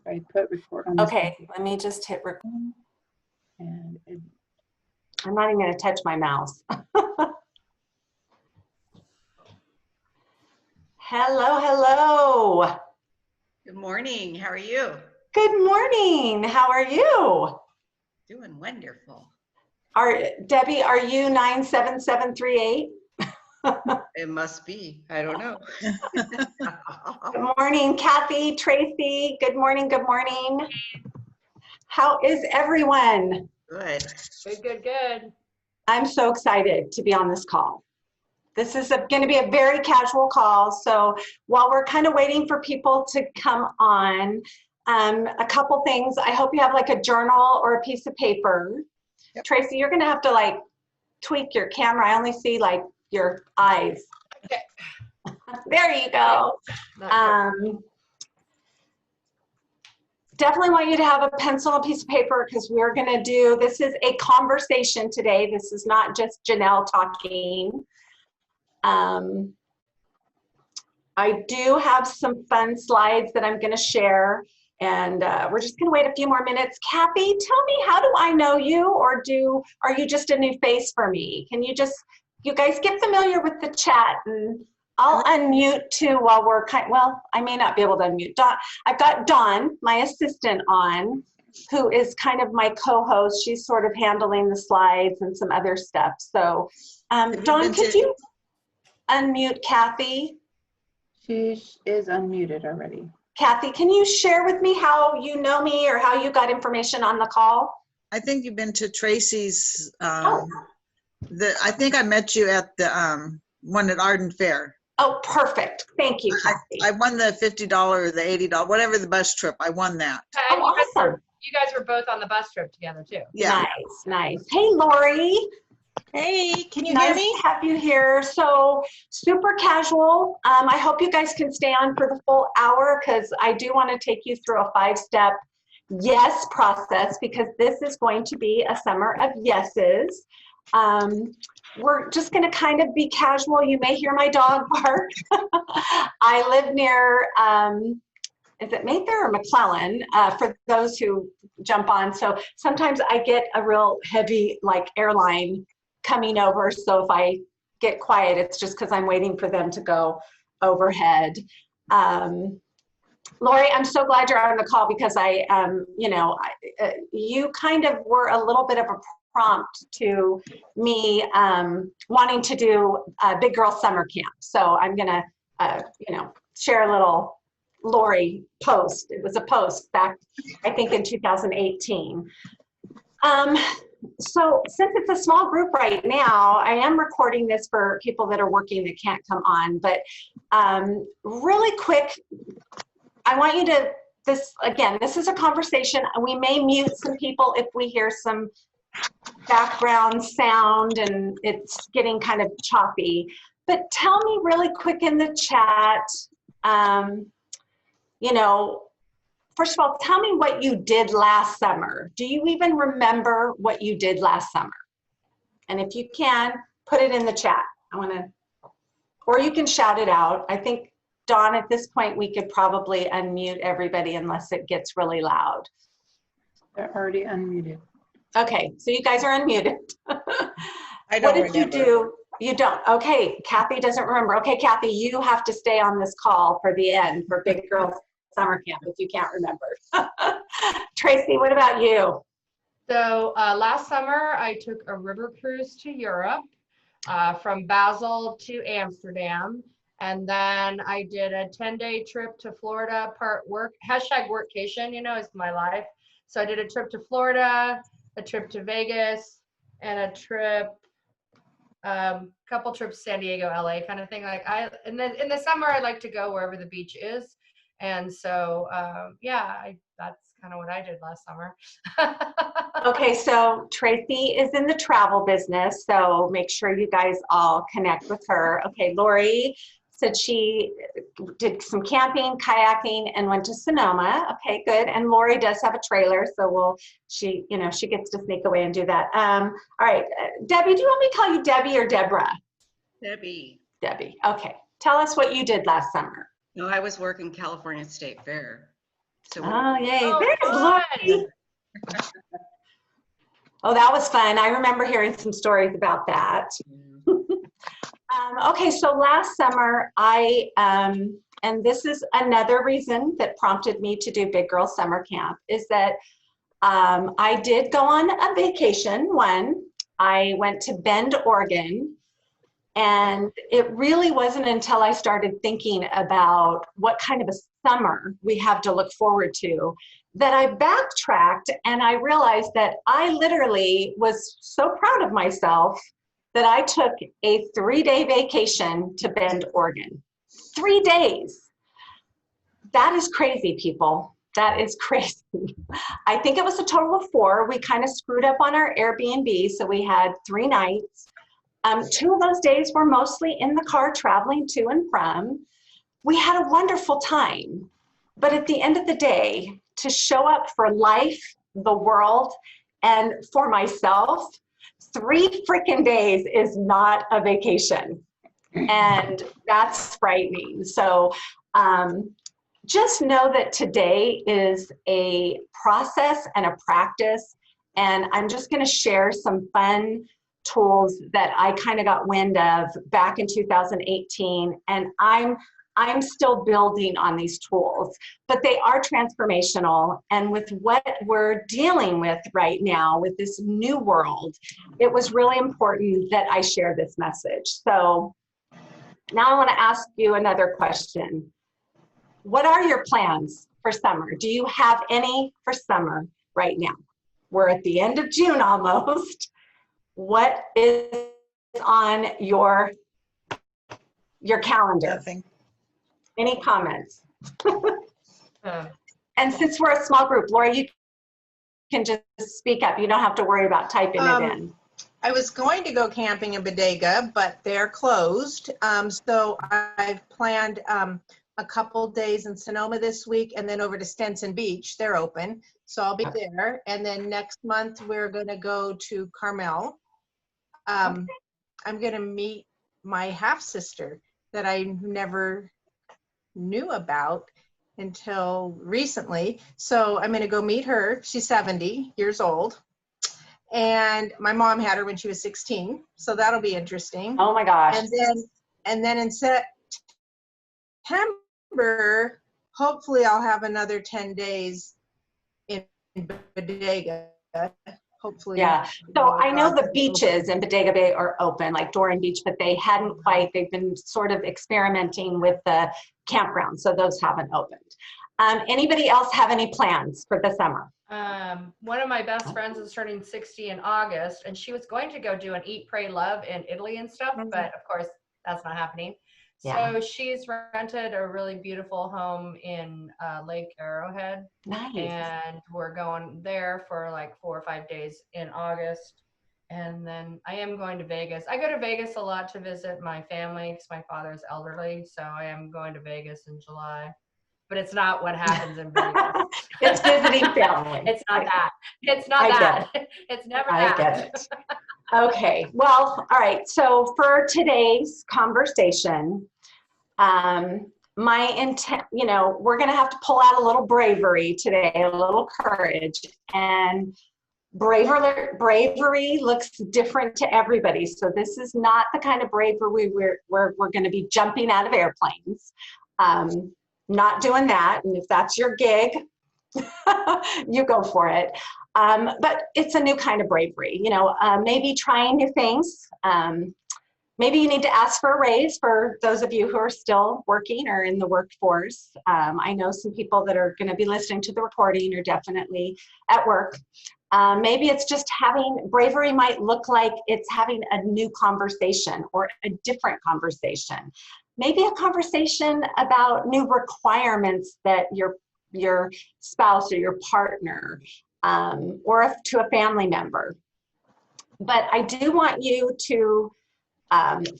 I put record on this. Okay, let me just hit record. And I'm not even going to touch my mouse. Hello, hello. Good morning. How are you? Good morning. How are you? Doing wonderful. Debbie, are you 97738? It must be. I don't know. Good morning, Kathy, Tracy. Good morning, good morning. How is everyone? Good. Good, good, good. I'm so excited to be on this call. This is going to be a very casual call. So while we're kind of waiting for people to come on, a couple things. I hope you have like a journal or a piece of paper. Yep. Tracy, you're going to have to like tweak your camera. I only see like your eyes. Okay. There you go. Definitely want you to have a pencil and a piece of paper because we're going to do, this is a conversation today. This is not just Janelle talking. I do have some fun slides that I'm going to share, and we're just going to wait a few more minutes. Kathy, tell me, how do I know you, or are you just a new face for me? Can you guys get familiar with the chat, and I'll unmute too while we're I may not be able to unmute. I've got Dawn, my assistant, on, who is kind of my co-host. She's sort of handling the slides and some other stuff. So, Dawn, could you unmute Kathy? she is unmuted already. Kathy, can you share with me how you know me or how you got information on the call? I think you've been to Tracy's. Oh. I think I met you at the one at Arden Fair. Oh, perfect. Thank you, Kathy. I won the $50 or the $80, whatever the bus trip. I won that. Oh, awesome. You guys were both on the bus trip together too. Yeah. Nice. Hey, Lori. Hey, can you Nice hear me? to have you here. So super casual. I hope you guys can stay on for the full hour because I do want to take you through a 5-step yes process because this is going to be a summer of yeses. We're just going to kind of be casual. You may hear my dog bark. I live near, is it Mayfair or McClellan, for those who jump on. So sometimes I get a real heavy like airline coming over. So if I get quiet, it's just because I'm waiting for them to go overhead. Lori, I'm so glad you're on the call because you kind of were a little bit of a prompt to me wanting to do a Big Girl Summer Camp. So I'm gonna, share a little Lori post. It was a post back, I think, in 2018. So since it's a small group right now, I am recording this for people that are working that can't come on, but really quick, I want you to, this is a conversation. We may mute some people if we hear some background sound and it's getting kind of choppy, but tell me really quick in the chat, first of all, tell me what you did last summer. Do you even remember what you did last summer? And if you can, put it in the chat. Or you can shout it out. I think, Dawn, at this point, we could probably unmute everybody unless it gets really loud. They're already unmuted. Okay, so you guys are unmuted. I don't What did remember. you do? You don't. Okay, Kathy doesn't remember. Okay, Kathy, you have to stay on this call for the end for Big Girls Summer Camp if you can't remember. Tracy, what about you? So last summer, I took a river cruise to Europe from Basel to Amsterdam. And then I did a 10-day trip to Florida, part work, #workcation, is my life. So I did a trip to Florida, a trip to Vegas, and a trip, couple trips, San Diego, LA kind of thing. And then in the summer, I like to go wherever the beach is. And so, that's kind of what I did last summer. Okay, so Tracy is in the travel business, so make sure you guys all connect with her. Okay, Lori said she did some camping, kayaking, and went to Sonoma. Okay, good. And Lori does have a trailer, so she gets to sneak away and do that. All right, Debbie, do you want me to call you Debbie or Deborah? Debbie. Debbie, okay. Tell us what you did last summer. No, I was working California State Fair. So Oh, yay. Oh, There's Lori. fun. Oh, that was fun. I remember hearing some stories about that. Okay, so last summer, and this is another reason that prompted me to do Big Girl Summer Camp, is that I did go on a vacation. I went to Bend, Oregon, and it really wasn't until I started thinking about what kind of a summer we have to look forward to that I backtracked and I realized that I literally was so proud of myself that I took a 3-day vacation to Bend, Oregon. 3 days. That is crazy, people. That is crazy. I think it was a total of 4. We kind of screwed up on our Airbnb, so we had 3 nights. 2 of those days were mostly in the car traveling to and from. We had a wonderful time. But at the end of the day, to show up for life, the world, and for myself, 3 freaking days is not a vacation. And that's frightening. So just know that today is a process and a practice. And I'm just going to share some fun tools that I kind of got wind of back in 2018. And I'm still building on these tools, but they are transformational. And with what we're dealing with right now, with this new world, it was really important that I share this message. So now I want to ask you another question. What are your plans for summer? Do you have any for summer right now? We're at the end of June almost. What is on your calendar? Nothing. Any comments? Uh, And since we're a small group, Laura, you can just speak up. You don't have to worry about typing it in. I was going to go camping in Bodega, but they're closed. So I've planned a couple days in Sonoma this week and then over to Stinson Beach. They're open. So I'll be there. And then next month, we're going to go to Carmel. I'm going to meet my half-sister that I never knew about until recently. So I'm going to go meet her. She's 70 years old. And my mom had her when she was 16. So that'll be interesting. Oh my gosh. And then in September, hopefully I'll have another 10 days in Bodega. Hopefully. Yeah. So I know the beaches in Bodega Bay are open, like Doran Beach, but they've been sort of experimenting with the campground. So those haven't opened. Anybody else have any plans for the summer? One of my best friends is turning 60 in August, and she was going to go do an Eat, Pray, Love in Italy and stuff, but of course that's not happening. Yeah. So she's rented a really beautiful home in Lake Arrowhead, Nice. and we're going there for like 4 or 5 days in August. And then I am going to Vegas. I go to Vegas a lot to visit my family because my father's elderly, so I am going to Vegas in July. But it's not what happens in Vegas. It's visiting family. It's not that. It's not I get that. It's never I that. get it. Okay. Well, all right. So for today's conversation, my intent, we're going to have to pull out a little bravery today, a little courage, and bravery looks different to everybody. So this is not the kind of bravery we're going to be jumping out of airplanes. Not doing that. And if that's your gig, you go for it. But it's a new kind of bravery, maybe trying new things. Maybe you need to ask for a raise for those of you who are still working or in the workforce. I know some people that are going to be listening to the recording are definitely at work. Maybe it's just bravery might look like it's having a new conversation or a different conversation. Maybe a conversation about new requirements that your spouse or your partner or to a family member. But I do want you to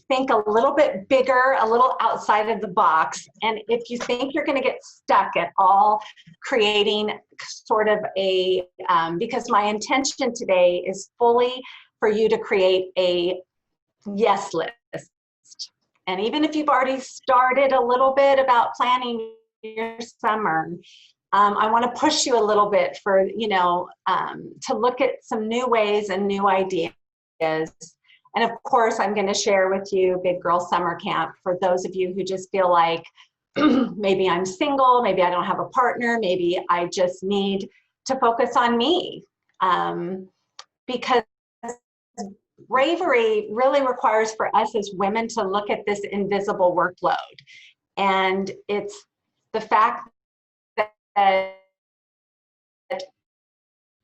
think a little bit bigger, a little outside of the box. And if you think you're going to get stuck at all creating sort of because my intention today is fully for you to create a yes list. And even if you've already started a little bit about planning your summer, I want to push you a little bit for, to look at some new ways and new ideas. And of course, I'm going to share with you Big Girl Summer Camp for those of you who just feel like maybe I'm single, maybe I don't have a partner, maybe I just need to focus on me. Because bravery really requires for us as women to look at this invisible workload. And it's the fact that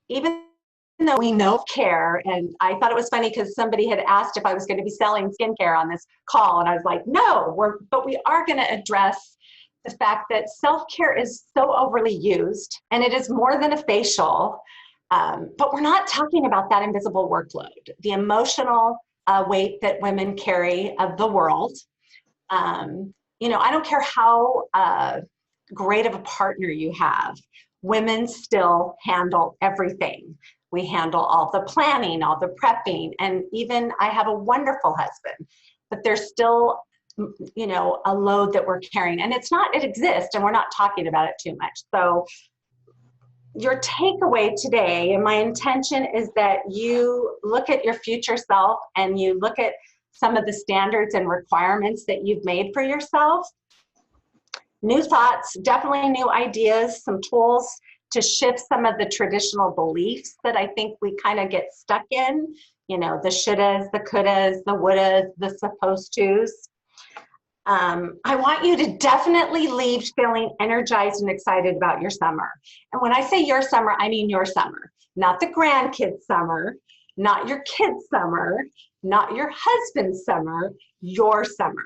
even though we know care, and I thought it was funny because somebody had asked if I was going to be selling skincare on this call, and I was like, no, but we are going to address the fact that self-care is so overly used, and it is more than a facial, but we're not talking about that invisible workload, the emotional weight that women carry of the world. I don't care how great of a partner you have, women still handle everything. We handle all the planning, all the prepping, and even I have a wonderful husband, but there's still, a load that we're carrying. And it exists, and we're not talking about it too much. So your takeaway today, and my intention is that you look at your future self and you look at some of the standards and requirements that you've made for yourself. New thoughts, definitely new ideas, some tools to shift some of the traditional beliefs that I think we kind of get stuck in, the shouldas, the couldas, the wouldas, the supposed tos. I want you to definitely leave feeling energized and excited about your summer. And when I say your summer, I mean your summer, not the grandkids' summer, not your kids' summer, not your husband's summer, your summer.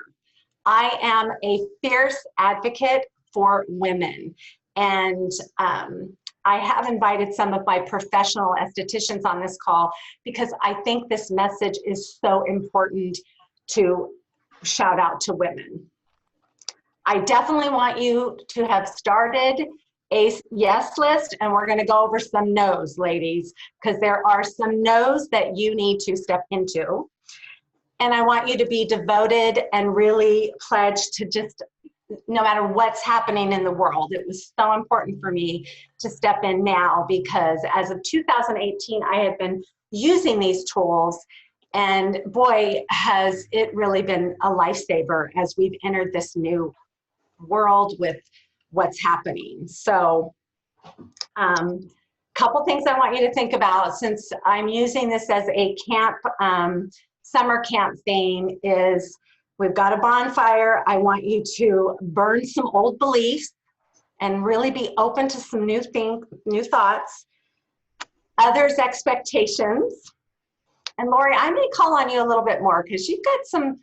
I am a fierce advocate for women. And I have invited some of my professional estheticians on this call because I think this message is so important to shout out to women. I definitely want you to have started a yes list, and we're going to go over some no's, ladies, because there are some no's that you need to step into. And I want you to be devoted and really pledge to just, no matter what's happening in the world. It was so important for me to step in now because as of 2018, I had been using these tools, and boy, has it really been a lifesaver as we've entered this new world with what's happening. So couple things I want you to think about since I'm using this as a camp, summer camp theme is we've got a bonfire. I want you to burn some old beliefs and really be open to some new thoughts, others' expectations. And Lori, I may call on you a little bit more because you've got some,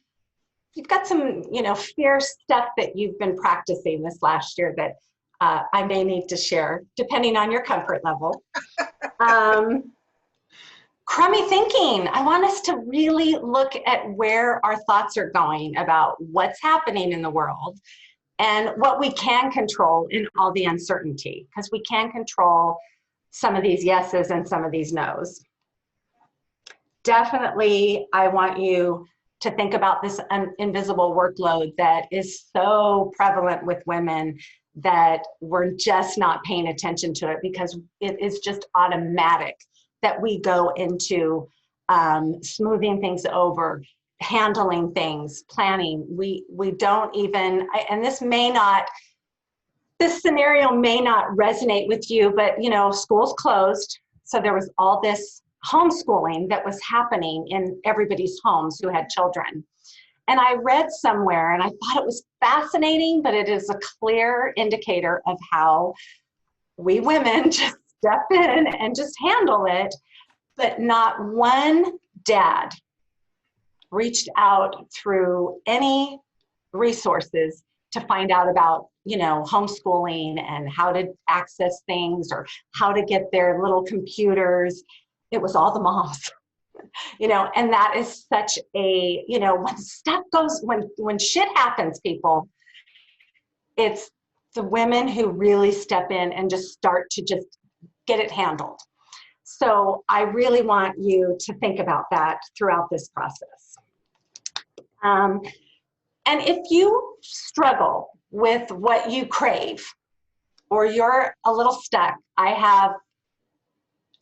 fierce stuff that you've been practicing this last year that I may need to share, depending on your comfort level. Crummy thinking. I want us to really look at where our thoughts are going about what's happening in the world and what we can control in all the uncertainty, because we can control some of these yeses and some of these nos. Definitely, I want you to think about this invisible workload that is so prevalent with women that we're just not paying attention to it because it is just automatic that we go into smoothing things over, handling things, planning. We don't even, and this scenario may not resonate with you, but school's closed. So there was all this homeschooling that was happening in everybody's homes who had children. And I read somewhere, and I thought it was fascinating, but it is a clear indicator of how we women just step in and just handle it. But not one dad reached out through any resources to find out about, homeschooling and how to access things or how to get their little computers. It was all the moms. And that is such a, when stuff goes, when shit happens, people, it's the women who really step in and just start to just get it handled. So I really want you to think about that throughout this process. And if you struggle with what you crave, or you're a little stuck, I have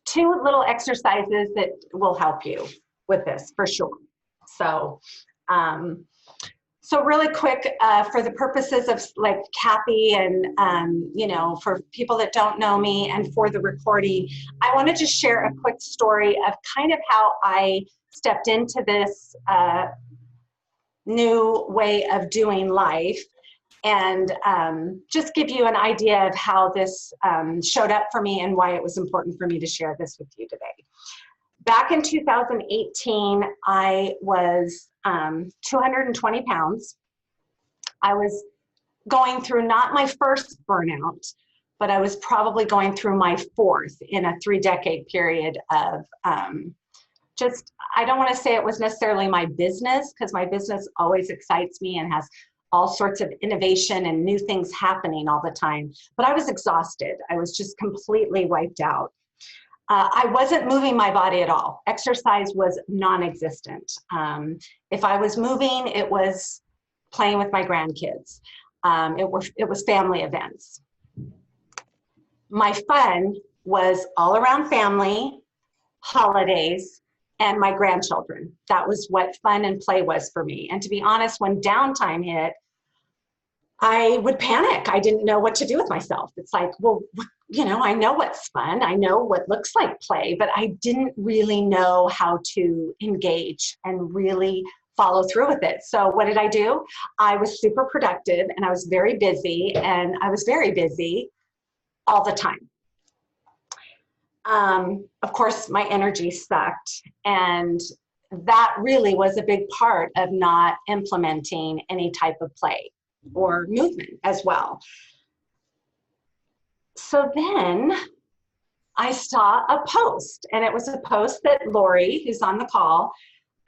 2 little exercises that will help you with this for sure. So, so really quick, for the purposes of like Kathy and, you know, for people that don't know me and for the recording, I want to just share a quick story of kind of how I stepped into this new way of doing life, and just give you an idea of how this showed up for me and why it was important for me to share this with you today. Back in 2018, I was 220 pounds. I was going through not my first burnout, but I was probably going through my 4th in a 3-decade period of just, I don't want to say it was necessarily my business, because my business always excites me and has all sorts of innovation and new things happening all the time. But I was exhausted. I was just completely wiped out. I wasn't moving my body at all. Exercise was non-existent. If I was moving, it was playing with my grandkids. It was family events. My fun was all around family, holidays, and my grandchildren. That was what fun and play was for me. And to be honest, when downtime hit, I would panic. I didn't know what to do with myself. It's like, well, you know, I know what's fun. I know what looks like play, but I didn't really know how to engage and really follow through with it. So what did I do? I was super productive, and I was very busy, and I was very busy all the time. Of course, my energy sucked, and that really was a big part of not implementing any type of play or movement as well. So then I saw a post, and it was a post that Lori, who's on the call,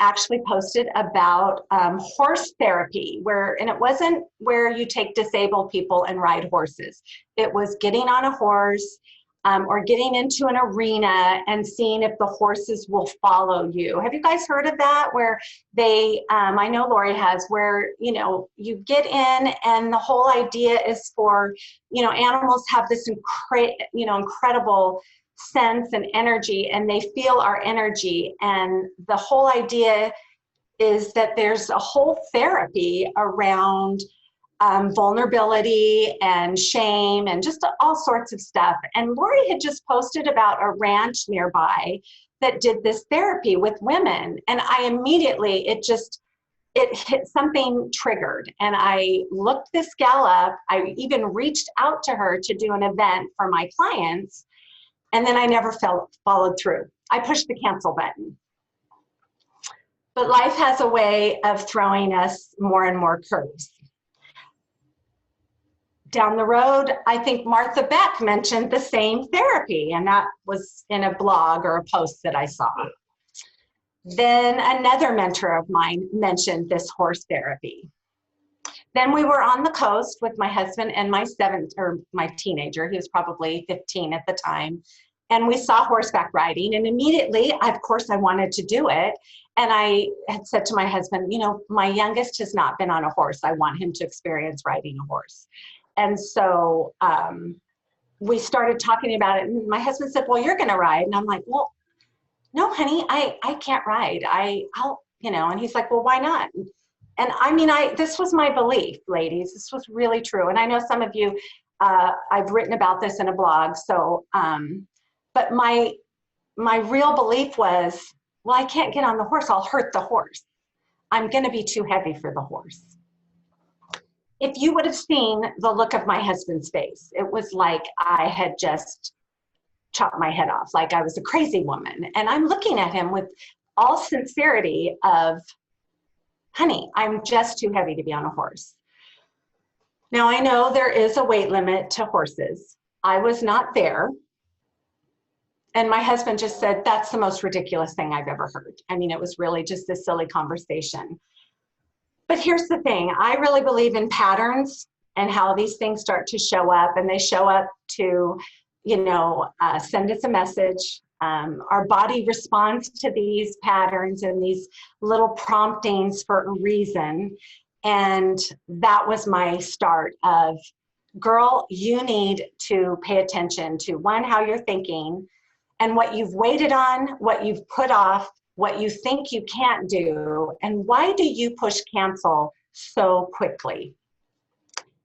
actually posted about horse therapy, and it wasn't where you take disabled people and ride horses. It was getting on a horse, or getting into an arena and seeing if the horses will follow you. Have you guys heard of that? Where they, I know Lori has, where, you know, you get in and the whole idea is for, you know, animals have this incredible sense and energy, and they feel our energy. And the whole idea is that there's a whole therapy around vulnerability and shame and just all sorts of stuff. And Lori had just posted about a ranch nearby that did this therapy with women. And I immediately, it hit, something triggered. And I looked this gal up. I even reached out to her to do an event for my clients. And then I never followed through. I pushed the cancel button. But life has a way of throwing us more and more curves. Down the road, I think Martha Beck mentioned the same therapy, and that was in a blog or a post that I saw. Then another mentor of mine mentioned this horse therapy. Then we were on the coast with my husband and my teenager. He was probably 15 at the time. And we saw horseback riding, and immediately, of course, I wanted to do it. And I had said to my husband, you know, my youngest has not been on a horse. I want him to experience riding a horse. And so we started talking about it, and my husband said, well, you're going to ride. And I'm like, well, no, honey, I can't ride. I'll, you know, and he's like, well, why not? And I mean, this was my belief, ladies. This was really true. And I know some of you, I've written about this in a blog. So, but my real belief was, well, I can't get on the horse. I'll hurt the horse. I'm going to be too heavy for the horse. If you would have seen the look of my husband's face, it was like I had just chopped my head off, like I was a crazy woman. And I'm looking at him with all sincerity of, honey, I'm just too heavy to be on a horse. Now, I know there is a weight limit to horses. I was not there. And my husband just said, that's the most ridiculous thing I've ever heard. I mean, it was really just a silly conversation. But here's the thing, I really believe in patterns and how these things start to show up, and they show up to, you know, send us a message. Our body responds to these patterns and these little promptings for a reason. And that was my start of girl, you need to pay attention to one, how you're thinking and what you've waited on, what you've put off, what you think you can't do, and why do you push cancel so quickly?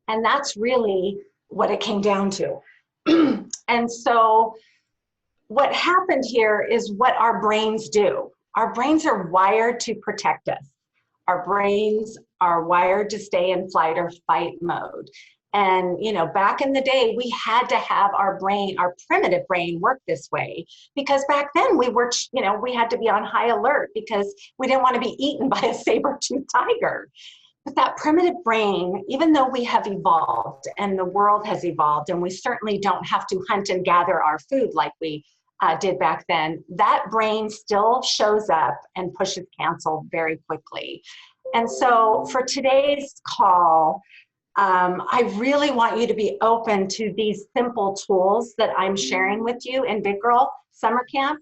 And that's really what it came down to. And so what happened here is what our brains do. Our brains are wired to protect us. Our brains are wired to stay in flight or fight mode. And, you know, back in the day, we had to have our brain, our primitive brain work this way, because back then we were, you know, we had to be on high alert because we didn't want to be eaten by a saber-toothed tiger. But that primitive brain, even though we have evolved and the world has evolved, and we certainly don't have to hunt and gather our food like we did back then, that brain still shows up and pushes cancel very quickly. And so for today's call, I really want you to be open to these simple tools that I'm sharing with you in Big Girl Summer Camp,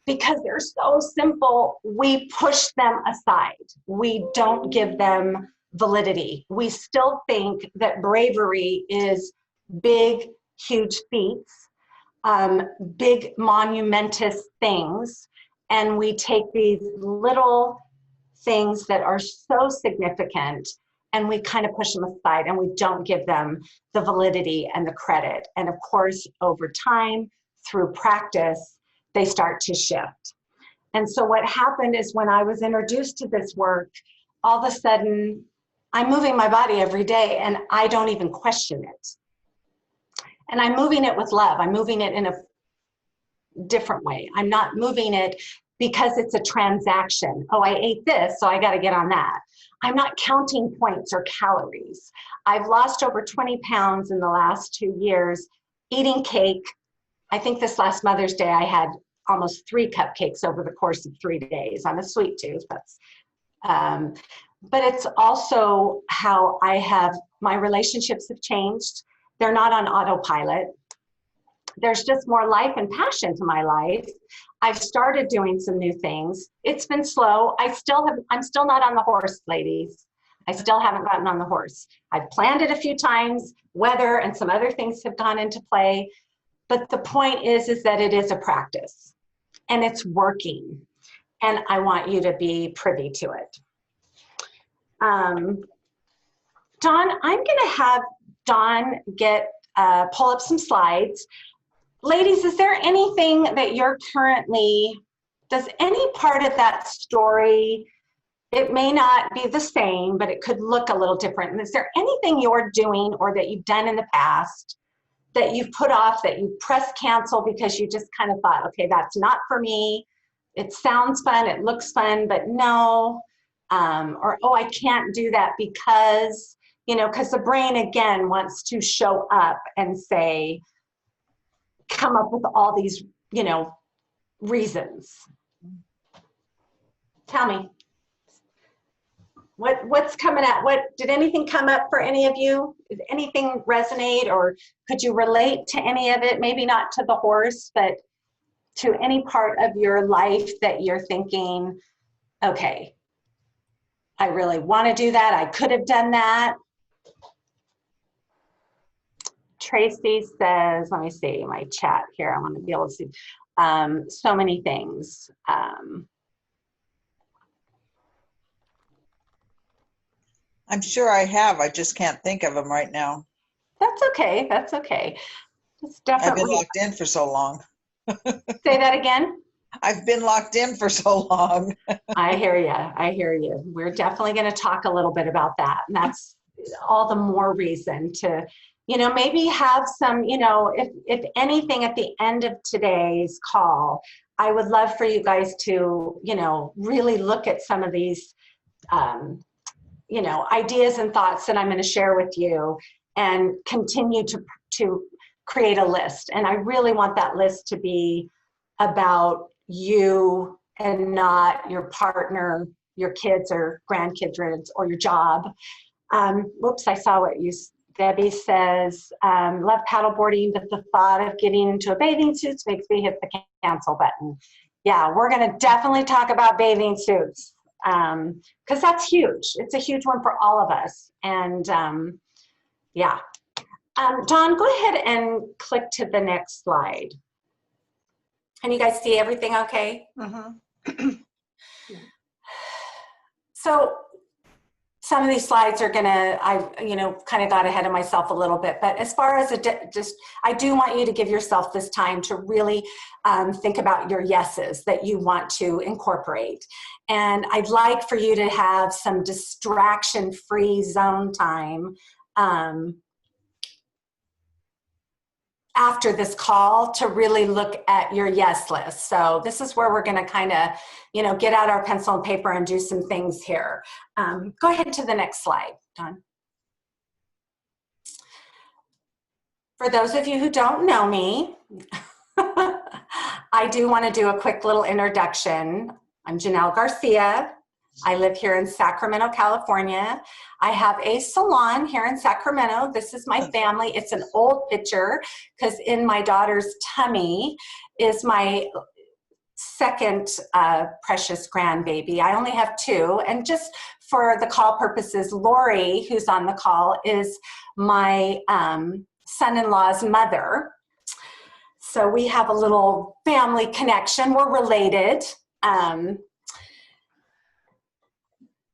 because they're so simple, we push them aside. We don't give them validity. We still think that bravery is big, huge feats, big, monumentous things, and we take these little things that are so significant and we kind of push them aside and we don't give them the validity and the credit. And of course, over time, through practice, they start to shift. And so what happened is when I was introduced to this work, all of a sudden, I'm moving my body every day and I don't even question it. And I'm moving it with love. I'm moving it in a different way. I'm not moving it because it's a transaction. Oh, I ate this, so I got to get on that. I'm not counting points or calories. I've lost over 20 pounds in the last 2 years eating cake. I think this last Mother's Day, I had almost 3 cupcakes over the course of 3 days. I'm a sweet tooth, but it's also how my relationships have changed. They're not on autopilot. There's just more life and passion to my life. I've started doing some new things. It's been slow. I'm still not on the horse, ladies. I still haven't gotten on the horse. I've planned it a few times. Weather and some other things have gone into play. But the point is that it is a practice and it's working. And I want you to be privy to it. Dawn, I'm gonna have Dawn pull up some slides. Ladies, is there anything that you're does any part of that story, it may not be the same, but it could look a little different. And is there anything you're doing or that you've done in the past that you've put off, that you pressed cancel because you just kind of thought, okay, that's not for me. It sounds fun, it looks fun, but no. Or, oh, I can't do that because, you know, because the brain, again, wants to show up and say, come up with all these, you know, reasons. Tell me, what's coming up? Did anything come up for any of you? Did anything resonate, or could you relate to any of it? Maybe not to the horse, but to any part of your life that you're thinking, okay, I really want to do that. I could have done that. Tracy says, let me see my chat here. I want to be able to see so many things. I'm sure I have. I just can't think of them right now. That's okay. That's okay. It's I've definitely. been locked in for so long. Say that again. I've been locked in for so long. I hear you. I hear you. We're definitely going to talk a little bit about that. And that's all the more reason to, you know, maybe have some, you know, if anything at the end of today's call, I would love for you guys to, you know, really look at some of these, you know, ideas and thoughts that I'm going to share with you and continue to create a list. And I really want that list to be about you and not your partner, your kids or grandkids or your job. Whoops, I saw what Debbie says, love paddleboarding, but the thought of getting into a bathing suit makes me hit the cancel button. Yeah, we're gonna definitely talk about bathing suits because that's huge. It's a huge one for all of us. And yeah, Dawn, go ahead and click to the next slide. Can you guys see everything okay? So some of these slides are gonna, kind of got ahead of myself a little bit, but as far as I do want you to give yourself this time to really think about your yeses that you want to incorporate. And I'd like for you to have some distraction-free zone time after this call to really look at your yes list. So this is where we're gonna kind of, get out our pencil and paper and do some things here. Go ahead to the next slide, Dawn. For those of you who don't know me, I do want to do a quick little introduction. I'm Janelle Garcia. I live here in Sacramento, California. I have a salon here in Sacramento. This is my family. It's an old picture because in my daughter's tummy is my second precious grandbaby. I only have two. And just for the call purposes, Lori, who's on the call, is my son-in-law's mother. So we have a little family connection. We're related.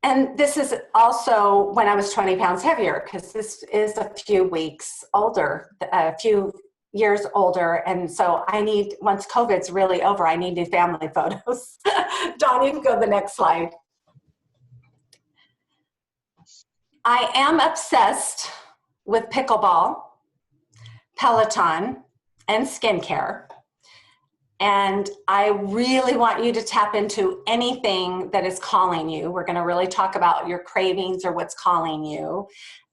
And this is also when I was 20 pounds heavier, because this is a few weeks older, a few years older. And so I need, once COVID's really over, I need new family photos. Dawn, you can go to the next slide. I am obsessed with pickleball, Peloton, and skincare. And I really want you to tap into anything that is calling you. We're going to really talk about your cravings or what's calling you.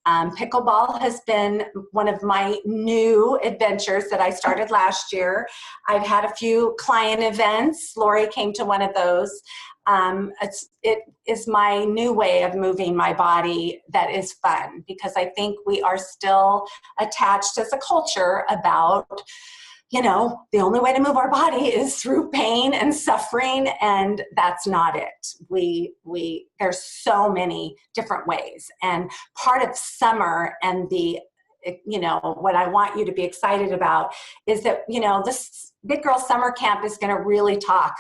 Pickleball has been one of my new adventures that I started last year. I've had a few client events. Lori came to one of those. It is my new way of moving my body that is fun, because I think we are still attached as a culture about, the only way to move our body is through pain and suffering, and that's not it. There's so many different ways. And part of summer and what I want you to be excited about is that, this Big Girl Summer Camp is going to really talk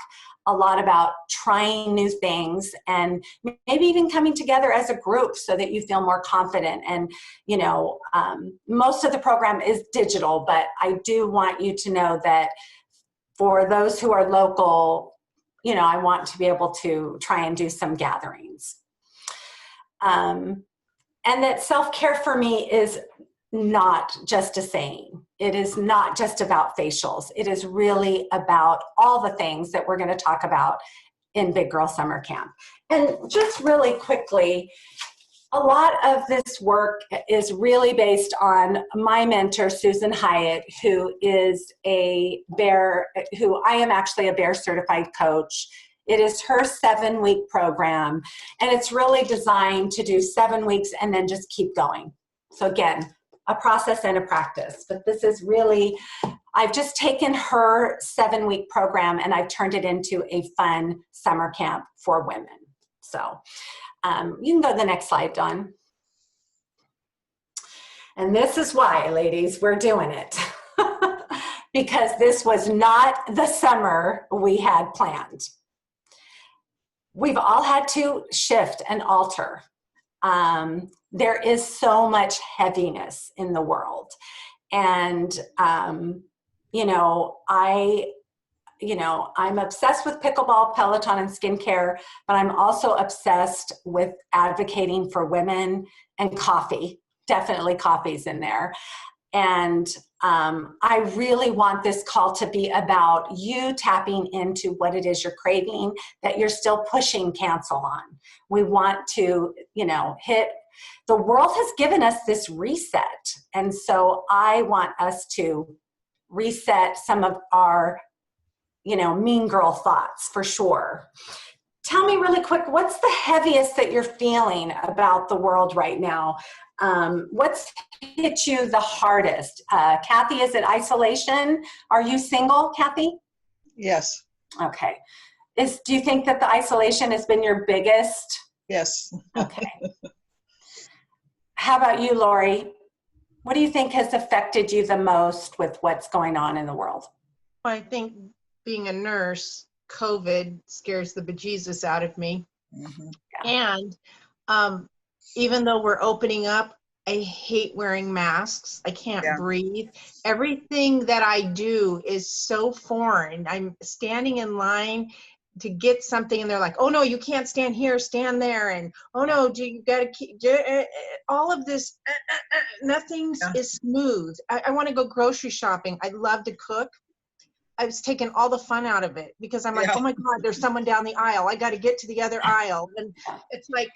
a lot about trying new things and maybe even coming together as a group so that you feel more confident. And, most of the program is digital, but I do want you to know that for those who are local, I want to be able to try and do some gatherings. And that self-care for me is not just a saying. It is not just about facials. It is really about all the things that we're going to talk about in Big Girl Summer Camp. And just really quickly, a lot of this work is really based on my mentor, Susan Hyatt, who I am actually a Bear certified coach. It is her 7-week program, and it's really designed to do 7 weeks and then just keep going. So again, a process and a practice, but this is really, I've just taken her 7-week program and I've turned it into a fun summer camp for women. So you can go to the next slide, Dawn. And this is why, ladies, we're doing it. Because this was not the summer we had planned. We've all had to shift and alter. There is so much heaviness in the world. And, I'm obsessed with pickleball, Peloton, and skincare, but I'm also obsessed with advocating for women and coffee. Definitely coffee's in there. And I really want this call to be about you tapping into what it is you're craving that you're still pushing cancel on. We want to, the world has given us this reset. And so I want us to reset some of our, mean girl thoughts for sure. Tell me really quick, what's the heaviest that you're feeling about the world right now? What's hit you the hardest? Kathy, is it isolation? Are you single, Kathy? Yes. Okay. Do you think that the isolation has been your biggest? Yes. Okay. How about you, Lori? What do you think has affected you the most with what's going on in the world? I think being a nurse, COVID scares the bejesus out of me. Mhm. And even though we're opening up, I hate wearing masks. I can't Yeah. breathe. Everything that I do is so foreign. I'm standing in line to get something and they're like, oh no, you can't stand here, stand there. And oh no, you gotta keep, all of this, nothing Yeah. is smooth. I wanna go grocery shopping. I love to cook. I was taking all the fun out of it because I'm like, Yeah. oh my God, there's someone down the aisle. I got to get to the other aisle. And it's like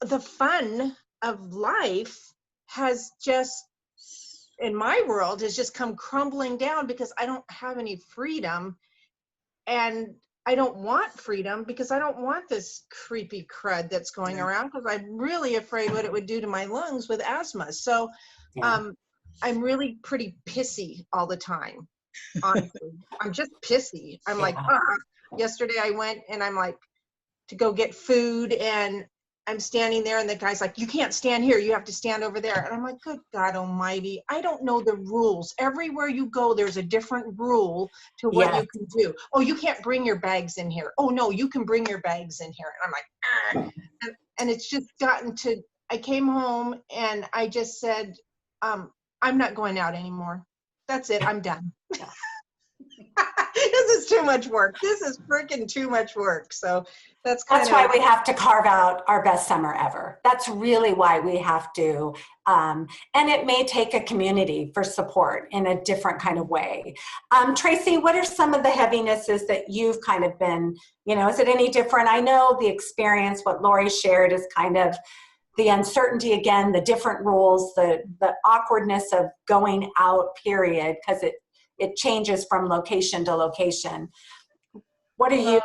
the fun of life has just, in my world, has just come crumbling down because I don't have any freedom. And I don't want freedom because I don't want this creepy crud that's going Yeah. around because I'm really afraid what it would do to my lungs with asthma. So Yeah. I'm really pretty pissy all the time. Honestly, I'm just pissy. I'm like, Yeah. yesterday I went and I'm like to go get food and I'm standing there and the guy's like, you can't stand here. You have to stand over there. And I'm like, good God almighty. I don't know the rules. Everywhere you go, there's a different rule to what Yes. you can do. Oh, you can't bring your bags in here. Oh no, you can bring your bags in here. And I'm like, and it's just gotten to, I came home and I just said, I'm not going out anymore. That's it. I'm done. This is too much work. This is freaking too much work. So that's kind That's why we have to carve out our best summer ever. That's really why we have to. And it may take a community for support in a different kind of way. Tracy, what are some of the heavinesses that you've kind of been, is it any different? I know the experience, what Lori shared is kind of the uncertainty again, the different rules, the awkwardness of going out, period, because it changes from location to location. What are you?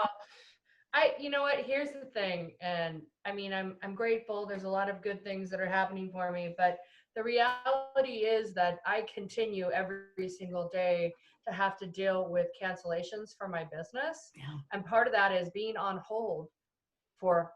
You know what, here's the thing. And I mean, I'm grateful. There's a lot of good things that are happening for me, but the reality is that I continue every single day to have to deal with cancellations for my business. Yeah. And part of that is being on hold for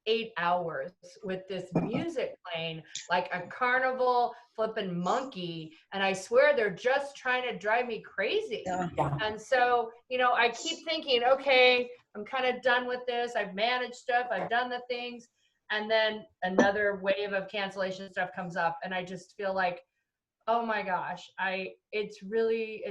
8 hours with this music playing like a carnival flipping monkey, and I swear they're just trying to drive me crazy. Yeah. Yeah. And so I keep thinking, okay, I'm kind of done with this. I've managed stuff, I've done the things, and then another wave of cancellation stuff comes up, and I just feel like, oh my gosh, it's really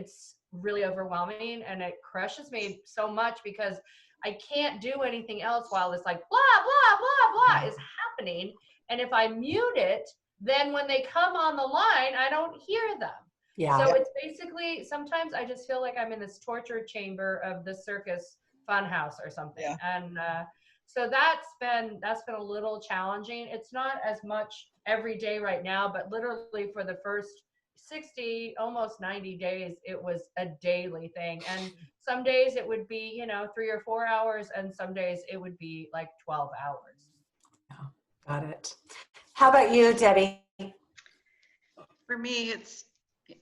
overwhelming, and it crushes me so much because I can't do anything else while this like blah, blah, blah, blah is happening. And if I mute it, then when they come on the line, I don't hear them. Yeah. So it's basically, sometimes I just feel like I'm in this torture chamber of the circus fun house or something. Yeah. And so that's been a little challenging. It's not as much every day right now, but literally for the first 60, almost 90 days, it was a daily thing. And some days it would be, 3 or 4 hours, and some days it would be like 12 hours. Got it. How about you, Debbie? For me, it's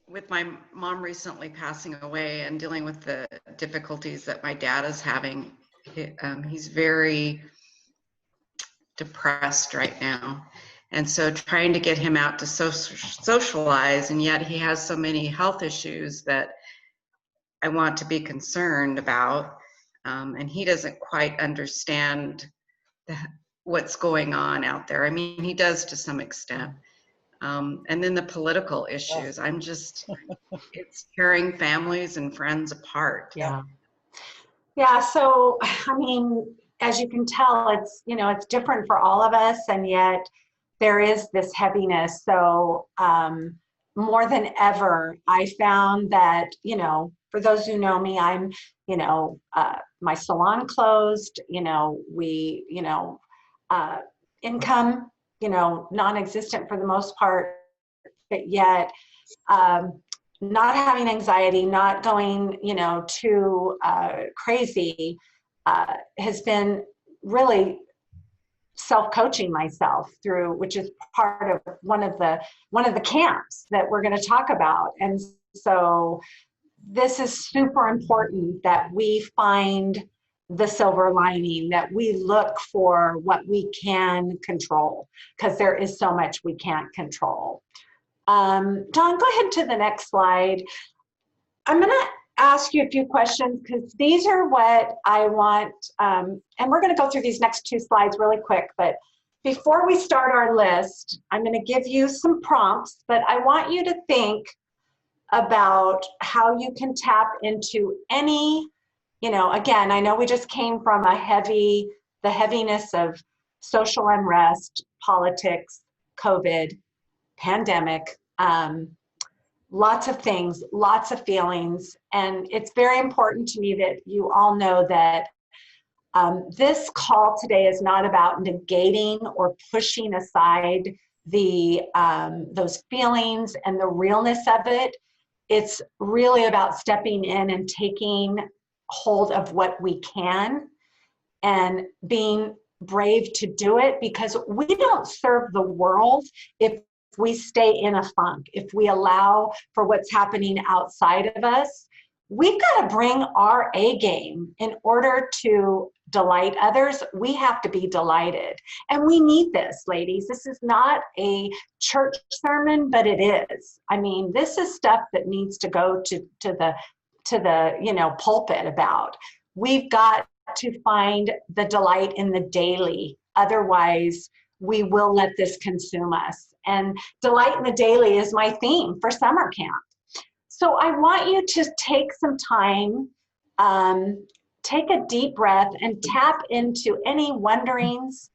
with my mom recently passing away and dealing with the difficulties that my dad is having. He's very depressed right now. And so trying to get him out to socialize, and yet he has so many health issues that I want to be concerned about. And he doesn't quite understand what's going on out there. I mean, he does to some extent. And then the political issues, it's tearing families and friends apart. Yeah. Yeah. So, I mean, as you can tell, it's different for all of us, and yet there is this heaviness. So more than ever, I found that, for those who know me, I'm, my salon closed, income, non-existent for the most part, but yet not having anxiety, not going, too crazy has been really self-coaching myself through, which is part of one of the camps that we're going to talk about. And so this is super important that we find the silver lining, that we look for what we can control, because there is so much we can't control. Don, go ahead to the next slide. I'm going to ask you a few questions because these are what I want, and we're going to go through these next 2 slides really quick, but before we start our list, I'm going to give you some prompts, but I want you to think about how you can tap into any, again, I know we just came from the heaviness of social unrest, politics, COVID, pandemic, lots of things, lots of feelings. And it's very important to me that you all know that this call today is not about negating or pushing aside those feelings and the realness of it. It's really about stepping in and taking hold of what we can and being brave to do it, because we don't serve the world if we stay in a funk, if we allow for what's happening outside of us. We've got to bring our A game in order to delight others. We have to be delighted. And we need this, ladies. This is not a church sermon, but it is. I mean, this is stuff that needs to go to the pulpit about. We've got to find the delight in the daily. Otherwise, we will let this consume us. And delight in the daily is my theme for summer camp. So I want you to take some time, take a deep breath and tap into any wonderings,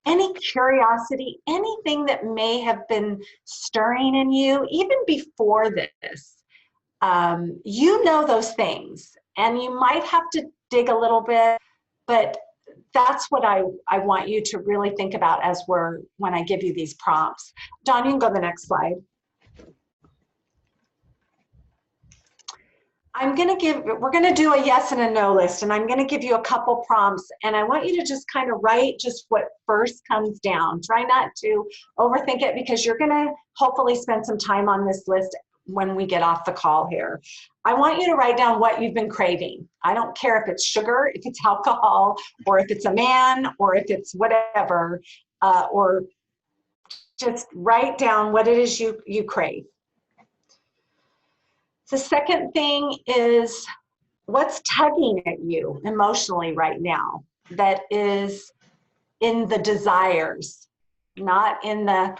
any curiosity, anything that may have been stirring in you even before this. You know those things, and you might have to dig a little bit, but that's what I want you to really think about when I give you these prompts. Dawn, you can go to the next slide. We're gonna do a yes and a no list, and I'm gonna give you a couple prompts, and I want you to just kind of write just what first comes down. Try not to overthink it, because you're gonna hopefully spend some time on this list when we get off the call here. I want you to write down what you've been craving. I don't care if it's sugar, if it's alcohol, or if it's a man, or if it's whatever, or just write down what it is you crave. The second thing is, what's tugging at you emotionally right now that is in the desires, not in the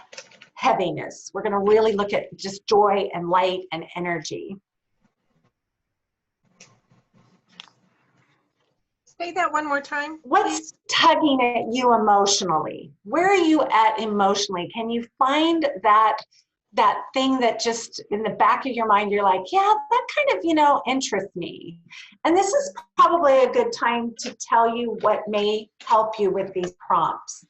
heaviness. We're going to really look at just joy and light and energy. Say that one more time. What's tugging at you emotionally? Where are you at emotionally? Can you find that thing that just in the back of your mind, you're like, yeah, that kind of, interests me. And this is probably a good time to tell you what may help you with these prompts.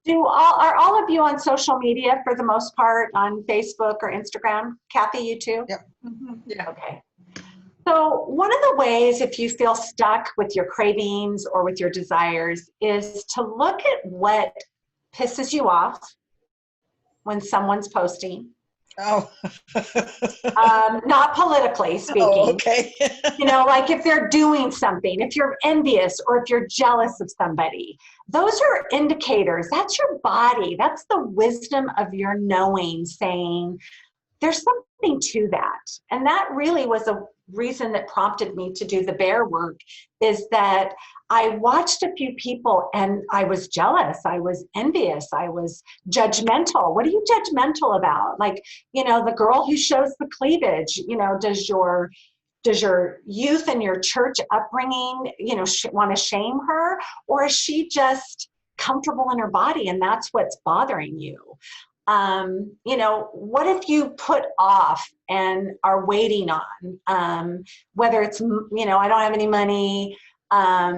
Are all of you on social media for the most part, on Facebook or Instagram? Kathy, you too? Yep. Mm-hmm. Yeah. Okay. So one of the ways, if you feel stuck with your cravings or with your desires, is to look at what pisses you off when someone's posting. Oh. Not politically speaking. Oh, okay. Like if they're doing something, if you're envious or if you're jealous of somebody, those are indicators. That's your body. That's the wisdom of your knowing saying there's something to that. And that really was a reason that prompted me to do the bear work, is that I watched a few people and I was jealous, I was envious, I was judgmental. What are you judgmental about? Like, the girl who shows the cleavage, does your youth and your church upbringing, want to shame her? Or is she just comfortable in her body and that's what's bothering you? What if you put off and are waiting on, whether it's, I don't have any money, I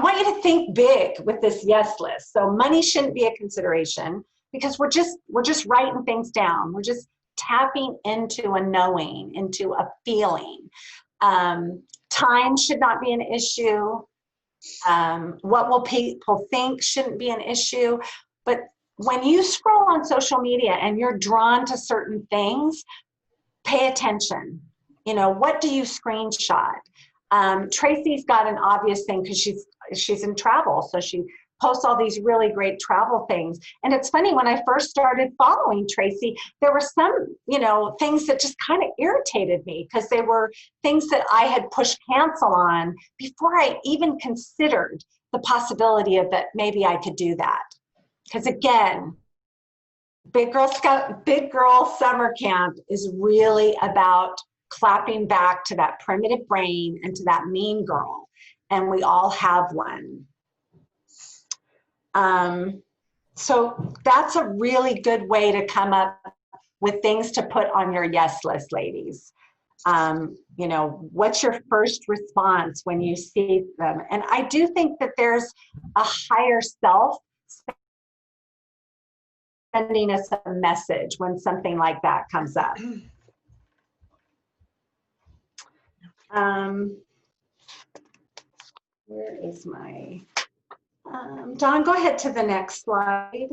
want you to think big with this yes list. So money shouldn't be a consideration, because we're just writing things down. We're just tapping into a knowing, into a feeling. Time should not be an issue. What will people think shouldn't be an issue. But when you scroll on social media and you're drawn to certain things, pay attention. What do you screenshot? Tracy's got an obvious thing because she's in travel, so she posts all these really great travel things. And it's funny, when I first started following Tracy, there were some, things that just kind of irritated me because they were things that I had pushed cancel on before I even considered the possibility of that maybe I could do that. Because again, Big Girl Summer Camp is really about clapping back to that primitive brain and to that mean girl. And we all have one. So that's a really good way to come up with things to put on your yes list, ladies. What's your first response when you see them? And I do think that there's a higher self sending us a message when something like that comes up. Where is my, Dawn, go ahead to the next slide.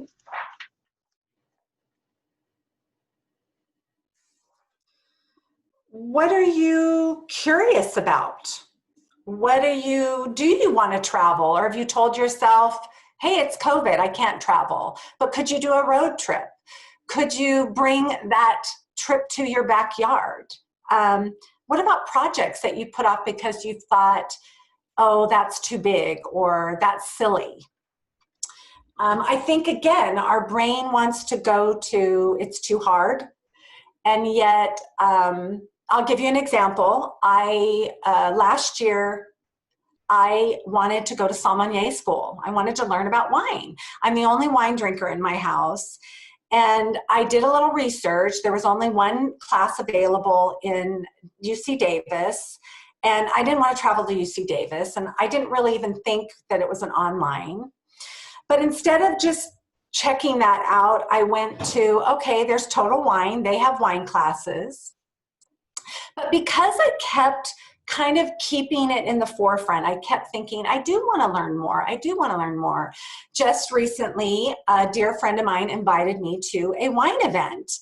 What are you curious about? Do you want to travel? Or have you told yourself, hey, it's COVID, I can't travel, but could you do a road trip? Could you bring that trip to your backyard? What about projects that you put off because you thought, oh, that's too big or that's silly? I think, again, our brain wants to go to, it's too hard. And yet, I'll give you an example. Last year, I wanted to go to sommelier school. I wanted to learn about wine. I'm the only wine drinker in my house. And I did a little research. There was only one class available in UC Davis. And I didn't want to travel to UC Davis. And I didn't really even think that it was an online. But instead of just checking that out, I went to, okay, there's Total Wine. They have wine classes. But because I kept kind of keeping it in the forefront, I kept thinking, I do want to learn more. I do want to learn more. Just recently, a dear friend of mine invited me to a wine event.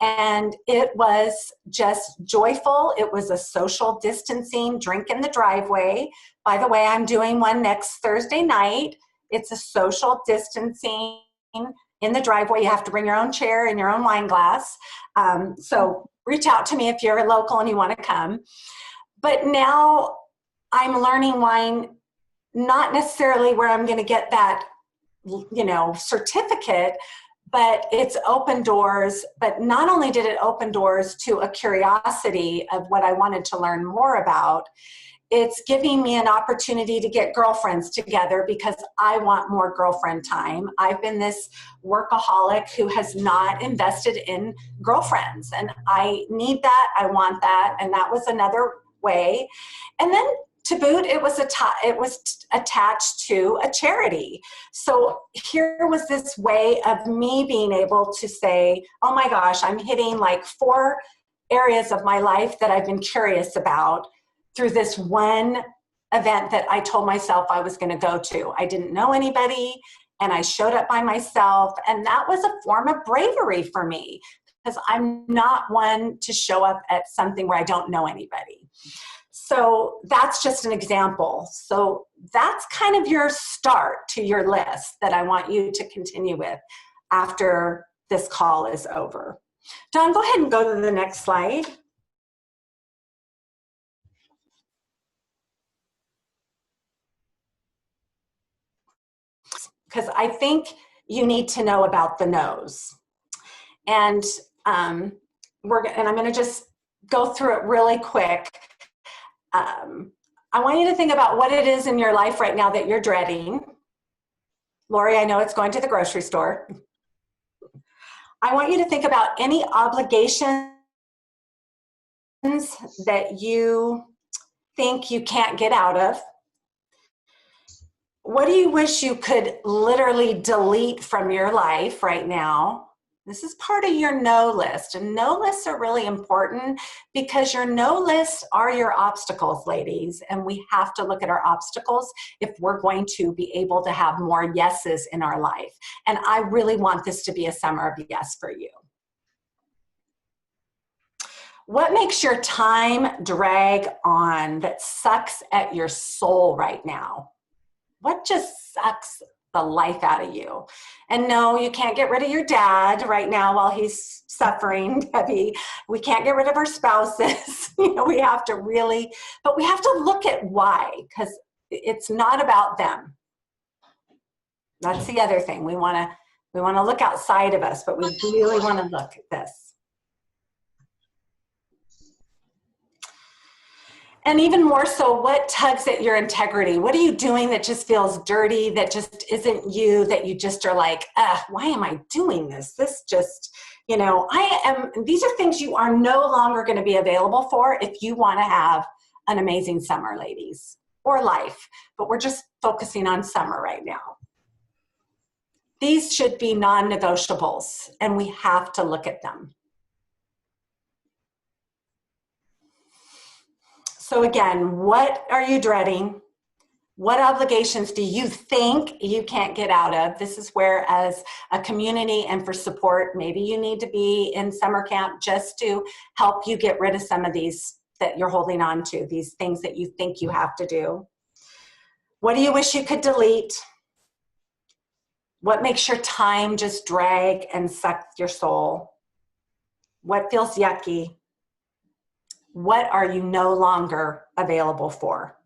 And it was just joyful. It was a social distancing drink in the driveway. By the way, I'm doing one next Thursday night. It's a social distancing in the driveway. You have to bring your own chair and your own wine glass. So reach out to me if you're local and you want to come. But now I'm learning wine, not necessarily where I'm going to get that, certificate, but it's open doors. But not only did it open doors to a curiosity of what I wanted to learn more about, it's giving me an opportunity to get girlfriends together because I want more girlfriend time. I've been this workaholic who has not invested in girlfriends, and I need that, I want that, and that was another way. And then to boot, it was attached to a charity. So here was this way of me being able to say, oh my gosh, I'm hitting like 4 areas of my life that I've been curious about through this one event that I told myself I was going to go to. I didn't know anybody, and I showed up by myself, and that was a form of bravery for me because I'm not one to show up at something where I don't know anybody. So that's just an example. So that's kind of your start to your list that I want you to continue with after this call is over. John, go ahead and go to the next slide. Because I think you need to know about the no's. And I'm going to just go through it really quick. I want you to think about what it is in your life right now that you're dreading. Lori, I know it's going to the grocery store. I want you to think about any obligations that you think you can't get out of. What do you wish you could literally delete from your life right now? This is part of your no list. And no lists are really important because your no lists are your obstacles, ladies. And we have to look at our obstacles if we're going to be able to have more yeses in our life. And I really want this to be a summer of yes for you. What makes your time drag on that sucks at your soul right now? What just sucks the life out of you. And no, you can't get rid of your dad right now while he's suffering, Debbie. We can't get rid of our spouses. We have to really, but we have to look at why, because it's not about them. That's the other thing. We want to look outside of us, but we really want to look at this. And even more so, what tugs at your integrity? What are you doing that just feels dirty, that just isn't you, that you just are like, why am I doing this? This just, these are things you are no longer going to be available for if you want to have an amazing summer, ladies, or life. But we're just focusing on summer right now. These should be non-negotiables, and we have to look at them. So again, what are you dreading? What obligations do you think you can't get out of? This is where, as a community and for support, maybe you need to be in summer camp just to help you get rid of some of these that you're holding on to, these things that you think you have to do. What do you wish you could delete? What makes your time just drag and suck your soul? What feels yucky? What are you no longer available for?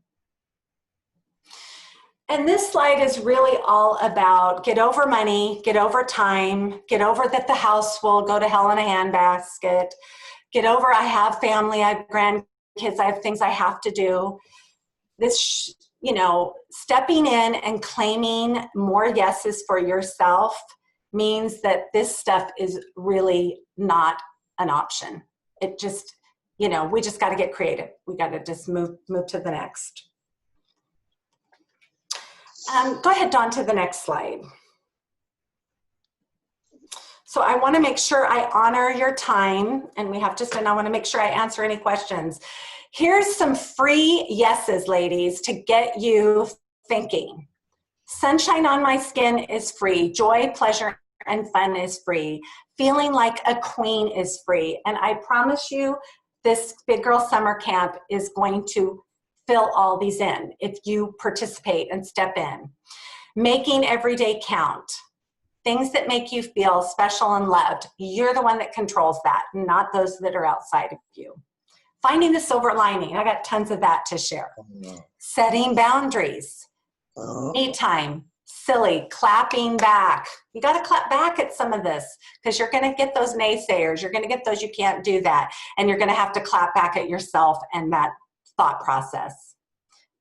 And this slide is really all about get over money, get over time, get over that the house will go to hell in a handbasket, get over I have family, I have grandkids, I have things I have to do. This, stepping in and claiming more yeses for yourself means that this stuff is really not an option. It just, we just got to get creative. We got to just move to the next. Go ahead, Dawn, to the next slide. So I want to make sure I honor your time, and I want to make sure I answer any questions. Here's some free yeses, ladies, to get you thinking. Sunshine on my skin is free. Joy, pleasure, and fun is free. Feeling like a queen is free. And I promise you, this Big Girl Summer Camp is going to fill all these in if you participate and step in. Making every day count. Things that make you feel special and loved. You're the one that controls that, not those that are outside of you. Finding the silver lining. I got tons of that to share. Setting boundaries. Me time. Silly. Clapping back. You got to clap back at some of this because you're going to get those naysayers. You're going to get those you can't do that. And you're going to have to clap back at yourself and that thought process.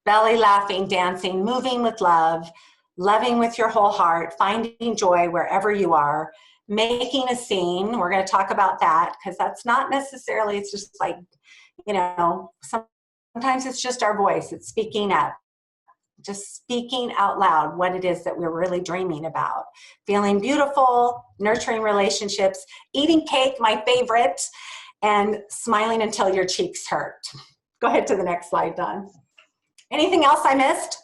Belly laughing, dancing, moving with love, loving with your whole heart, finding joy wherever you are, making a scene. We're going to talk about that because that's not necessarily, it's just like, sometimes it's just our voice. It's speaking up, just speaking out loud what it is that we're really dreaming about. Feeling beautiful, nurturing relationships, eating cake, my favorite, and smiling until your cheeks hurt. Go ahead to the next slide, Dawn. Anything else I missed?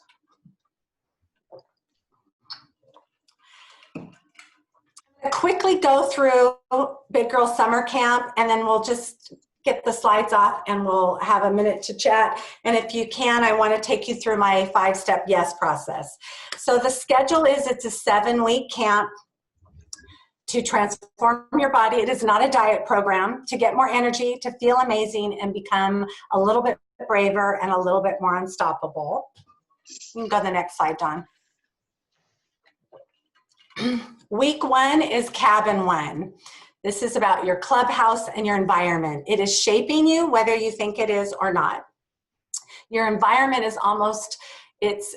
Quickly go through Big Girl Summer Camp, and then we'll just get the slides off and we'll have a minute to chat. And if you can, I want to take you through my 5-step yes process. So the schedule is, it's a 7-week camp to transform your body. It is not a diet program. To get more energy, to feel amazing, and become a little bit braver and a little bit more unstoppable. You can go to the next slide, Dawn. Week 1 is Cabin 1. This is about your clubhouse and your environment. It is shaping you whether you think it is or not. Your environment is almost, it's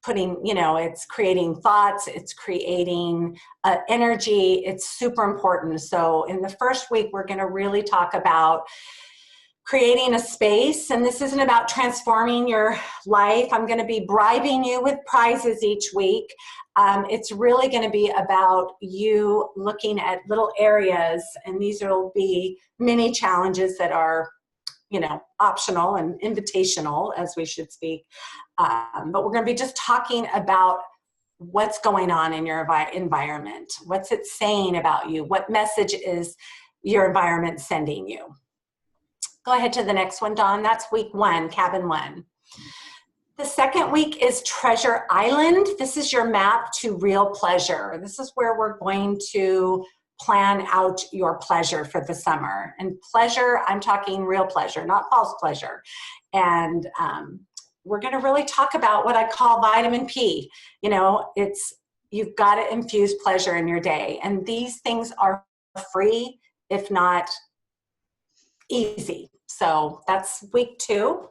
putting, it's creating thoughts, it's creating energy. It's super important. So in the first week, we're going to really talk about creating a space, and this isn't about transforming your life. I'm going to be bribing you with prizes each week. It's really going to be about you looking at little areas, and these will be mini challenges that are, optional and invitational, as we should speak. But we're going to be just talking about what's going on in your environment. What's it saying about you? What message is your environment sending you? Go ahead to the next one, Dawn. That's week 1, Cabin 1. The second week is Treasure Island. This is your map to real pleasure. This is where we're going to plan out your pleasure for the summer. And pleasure, I'm talking real pleasure, not false pleasure. And we're going to really talk about what I call vitamin P. You know, you've got to infuse pleasure in your day. And these things are free, if not easy. So that's week 2.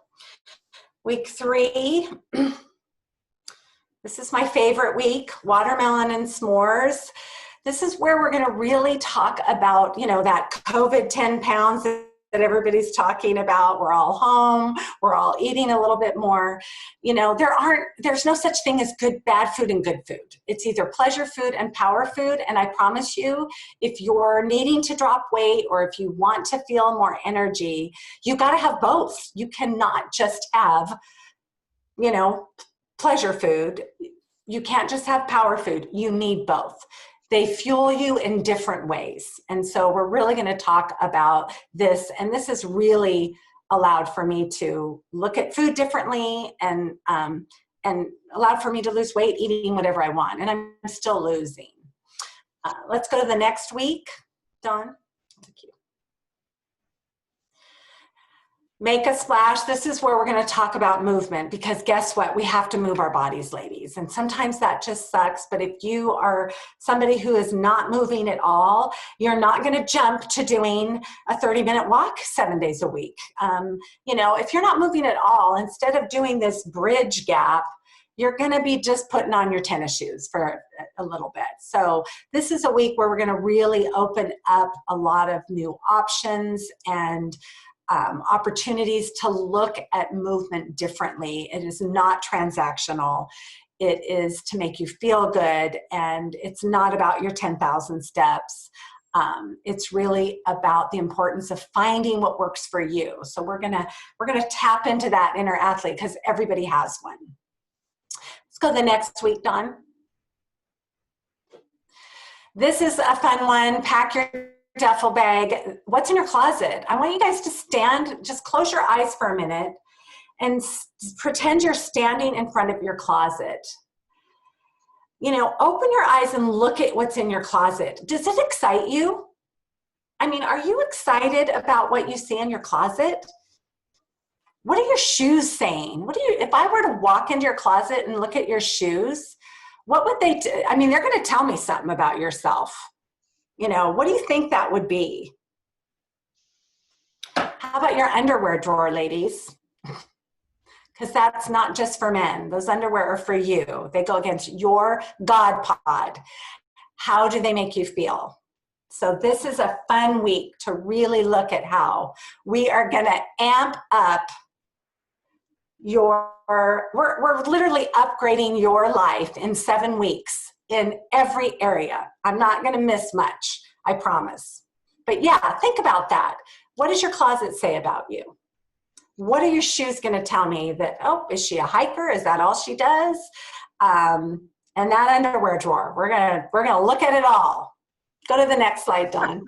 Week 3, this is my favorite week, watermelon and s'mores. This is where we're going to really talk about, you know, that COVID 10 pounds that everybody's talking about. We're all home. We're all eating a little bit more. You know, there's no such thing as bad food and good food. It's either pleasure food and power food. And I promise you, if you're needing to drop weight or if you want to feel more energy, you got to have both. You cannot just have, you know, pleasure food. You can't just have power food. You need both. They fuel you in different ways. And so we're really going to talk about this. And this has really allowed for me to look at food differently and allowed for me to lose weight eating whatever I want. And I'm still losing. Let's go to the next week. Dawn. Thank you. Make a splash. This is where we're going to talk about movement, because guess what? We have to move our bodies, ladies. And sometimes that just sucks. But if you are somebody who is not moving at all, you're not going to jump to doing a 30-minute walk 7 days a week. You know, if you're not moving at all, instead of doing this bridge gap, you're going to be just putting on your tennis shoes for a little bit. So this is a week where we're going to really open up a lot of new options and opportunities to look at movement differently. It is not transactional. It is to make you feel good, and it's not about your 10,000 steps. It's really about the importance of finding what works for you. So we're gonna tap into that inner athlete, because everybody has one. Let's go to the next week, Dawn. This is a fun one. Pack your duffel bag. What's in your closet? I want you guys to stand, just close your eyes for a minute and pretend you're standing in front of your closet. You know, open your eyes and look at what's in your closet. Does it excite you? I mean, are you excited about what you see in your closet? What are your shoes saying? If I were to walk into your closet and look at your shoes, what would they do? I mean, they're going to tell me something about yourself. You know, what do you think that would be? How about your underwear drawer, ladies? Because that's not just for men. Those underwear are for you. They go against your God pod. How do they make you feel? So this is a fun week to really look at how we are going to amp up we're literally upgrading your life in 7 weeks. In every area. I'm not going to miss much, I promise. But yeah, think about that. What does your closet say about you? What are your shoes going to tell me? That, oh, is she a hiker? Is that all she does? And that underwear drawer, we're gonna look at it all. Go to the next slide, Dawn.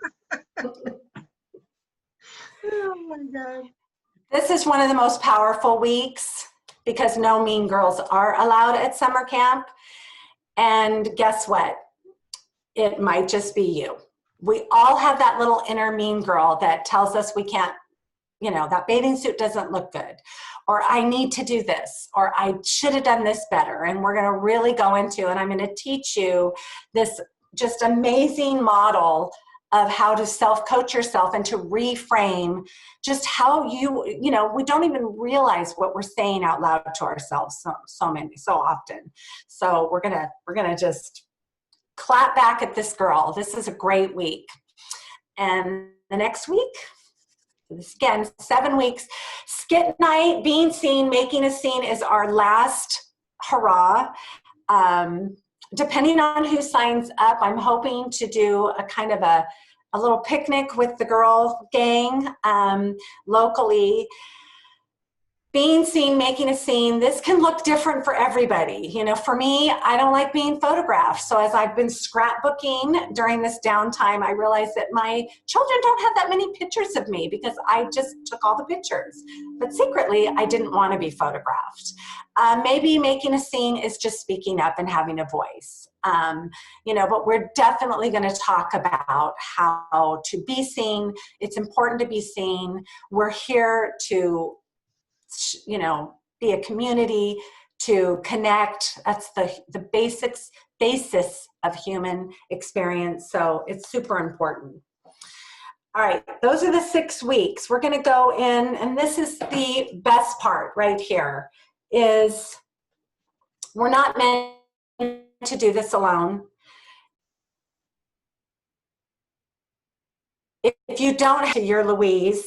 Oh my God. This is one of the most powerful weeks, because no mean girls are allowed at summer camp. And guess what? It might just be you. We all have that little inner mean girl that tells us we can't, you know, that bathing suit doesn't look good, or I need to do this, or I should have done this better. And we're going to really go into, and I'm going to teach you this just amazing model of how to self-coach yourself and to reframe just how you know, we don't even realize what we're saying out loud to ourselves so often. So we're gonna just clap back at this girl. This is a great week. And the next week, this again, 7 weeks, skit night, being seen, making a scene is our last hurrah. Depending on who signs up, I'm hoping to do a kind of a little picnic with the girl gang locally. being seen, making a scene, this can look different for everybody. You know, for me, I don't like being photographed. So as I've been scrapbooking during this downtime, I realized that my children don't have that many pictures of me because I just took all the pictures. But secretly, I didn't want to be photographed. Maybe making a scene is just speaking up and having a voice. You know, but we're definitely going to talk about how to be seen. It's important to be seen. We're here to, you know, be a community, to connect. That's the basis of human experience. So it's super important. All right, those are the 6 weeks. We're going to go in, and this is the best part right here, is we're not meant to do this alone. If you don't have your Louise,